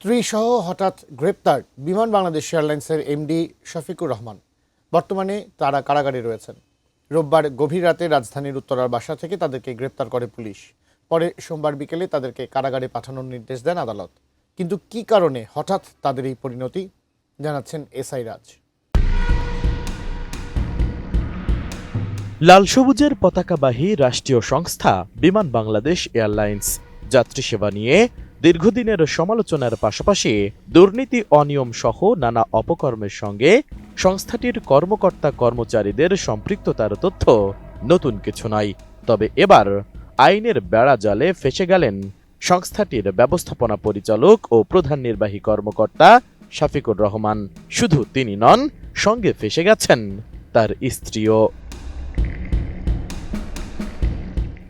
স্ত্রীসহ হঠাৎ গ্রেপ্তার বিমান বাংলাদেশ এয়ারলাইন্সের এমডি শফিকুর রহমান। বর্তমানে তারা কারাগারে রয়েছেন। রোববার গভীর রাতে রাজধানীর উত্তরার বাসা থেকে তাদেরকে গ্রেপ্তার করে পুলিশ। পরে সোমবার বিকেলে তাদেরকে কারাগারে পাঠানোর নির্দেশ দেন আদালত। কিন্তু কী কারণে হঠাৎ তাদের এই পরিণতি, জানাচ্ছেন এসআই রাজ। লাল সবুজের পতাকাবাহী রাষ্ট্রীয় সংস্থা বিমান বাংলাদেশ এয়ারলাইন্স যাত্রী সেবা নিয়ে দীর্ঘদিনের সমালোচনার পাশাপাশি দুর্নীতি, অনিয়ম সহ নানা অপকর্মের সঙ্গে সংস্থাটির কর্মকর্তা কর্মচারীদের সম্পৃক্ততার তথ্য নতুন কিছু নয়। তবে এবার আইনের বেড়া জালে ফেঁসে গেলেন সংস্থাটির ব্যবস্থাপনা পরিচালক ও প্রধান নির্বাহী কর্মকর্তা শফিকুর রহমান। শুধু তিনি নন, সঙ্গে ফেঁসে গেছেন তার স্ত্রীও।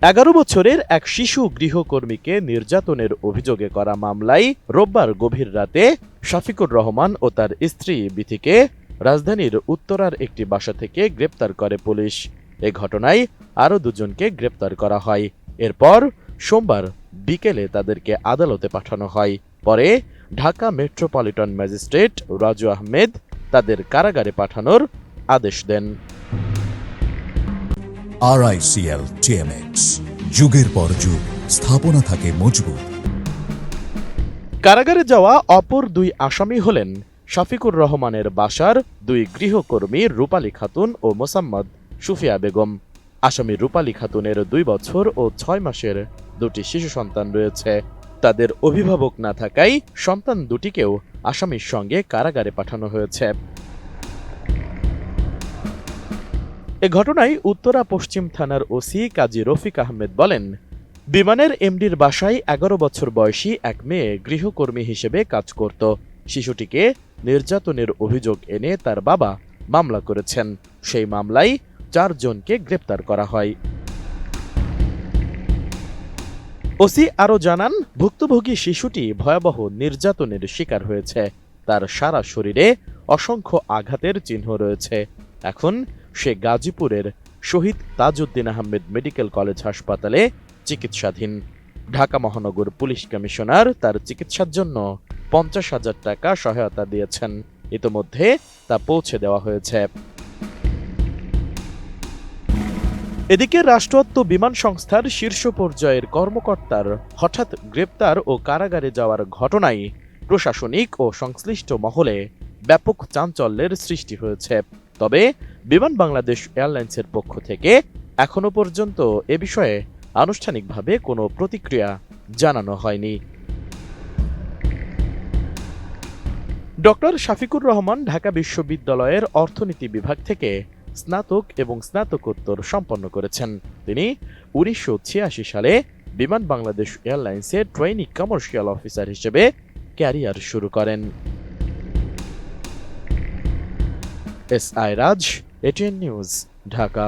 11 বছরের এক শিশু গৃহকর্মীকে নির্যাতনের অভিযোগে করা মামলায় রোববার গভীর রাতে শফিকুর রহমান ও তার স্ত্রী বিথিকে রাজধানীর উত্তরার একটি বাসা থেকে গ্রেপ্তার করে পুলিশ। এ ঘটনায় আরও দুজনকে গ্রেপ্তার করা হয়। এরপর সোমবার বিকেলে তাদেরকে আদালতে পাঠানো হয়। পরে ঢাকা মেট্রোপলিটন ম্যাজিস্ট্রেট রাজু আহমেদ তাদের কারাগারে পাঠানোর আদেশ দেন। RICL TMX, যুগের পর যুগ স্থাপনা থাকে মজবুত। কারাগারে যাওয়া অপর দুই আসামি হলেন শফিকুর রহমানের বাসার দুই গৃহকর্মী রূপালী খাতুন ও মোসাম্মদ সুফিয়া বেগম। আসামি রূপালী খাতুনের 2 বছর ও 6 মাসের দুটি শিশু সন্তান রয়েছে। তাদের অভিভাবক না থাকায় সন্তান দুটিকেও আসামির সঙ্গে কারাগারে পাঠানো হয়েছে। এ ঘটনায় উত্তরা পশ্চিম থানার ওসি কাজী রফিক আহমেদ বলেন, বিমানের এমডির বাসায় 11 বছর বয়সী এক মেয়ে গৃহকর্মী হিসেবে কাজ করত। শিশুটিকে নির্যাতনের অভিযোগ এনে তার বাবা মামলা করেছেন। সেই মামলায় 4 জনকে গ্রেপ্তার করা হয়। ওসি আরও জানান, ভুক্তভোগী শিশুটি ভয়াবহ নির্যাতনের শিকার হয়েছে। তার সারা শরীরে অসংখ্য আঘাতের চিহ্ন রয়েছে। এখন সে গাজীপুরের শহীদ তাজউদ্দিন আহমেদ মেডিকেল কলেজ হাসপাতালে চিকিৎসাধীন। ঢাকা মহানগর পুলিশ কমিশনার তার চিকিৎসার জন্য 50,000 টাকা সহায়তা দিয়েছেন। ইতোমধ্যে তা পৌঁছে দেওয়া হয়েছে। এদিকে রাষ্ট্রায়ত্ত বিমান সংস্থার শীর্ষ পর্যায়ের কর্মকর্তার হঠাৎ গ্রেপ্তার ও কারাগারে যাওয়ার ঘটনায় প্রশাসনিক ও সংশ্লিষ্ট মহলে ব্যাপক চাঞ্চল্যের সৃষ্টি হয়েছে। তবে বিমান বাংলাদেশ এয়ারলাইন্সের পক্ষ থেকে এখনো পর্যন্ত এ বিষয়ে আনুষ্ঠানিকভাবে কোনো প্রতিক্রিয়া জানানো হয়নি। ডক্টর শফিকুর রহমান ঢাকা বিশ্ববিদ্যালয়ের অর্থনীতি বিভাগ থেকে স্নাতক এবং স্নাতকোত্তর সম্পন্ন করেছেন। তিনি 1986 সালে বিমান বাংলাদেশ এয়ারলাইন্সে ট্রেইনি কমার্শিয়াল অফিসার হিসেবে ক্যারিয়ার শুরু করেন। এসআই রাজ, ATN নিউজ, ঢাকা।